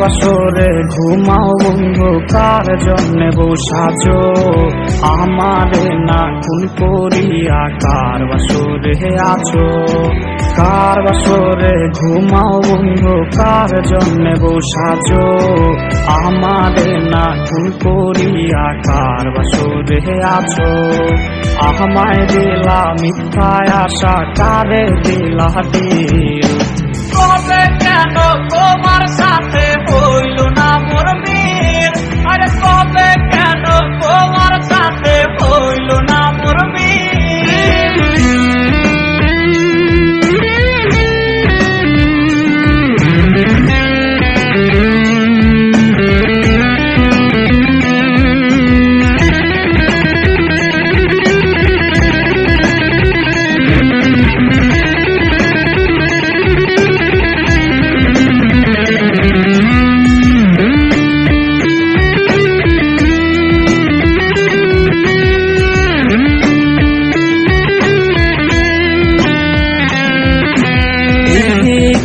বাসরে ঘুমাও বন্ধু, কার জন্যে বউ সাজো আমারে না খুন করিয়া? কার বাসরে আছো? কার বাসরে ঘুমাও বন্ধু, কার জন্যে বউ সাজো আমারে না খুন করিয়া? কার বাসরে আছো? আমায় দিলা মিথ্যায় আশা, কারে দিলা দিল? কবে কেন তোমার সাথে হইল না মোর মিল? আরে কবে কেন তোমার সাথে হইল না মোর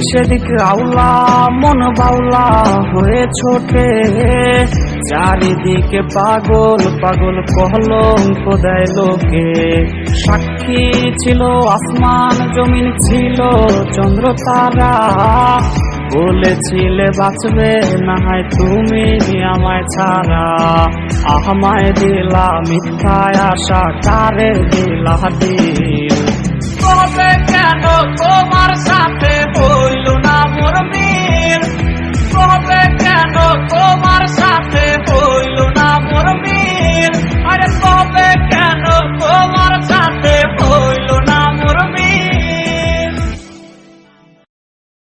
সেদিক আউলা মন বাউলা হয়ে ছোটে, চারিদিকে পাগল পাগল কলঙ্ক দেয় লোকে। সাক্ষী ছিল আসমান জমিন, ছিল চন্দ্র তারা, বলেছিলে বাঁচবে না হয় তুমি আমায় ছাড়া। আমায় দিলা মিথ্যায় আশা, কারে দিলা দিল? কবে কেন তোমার সাথে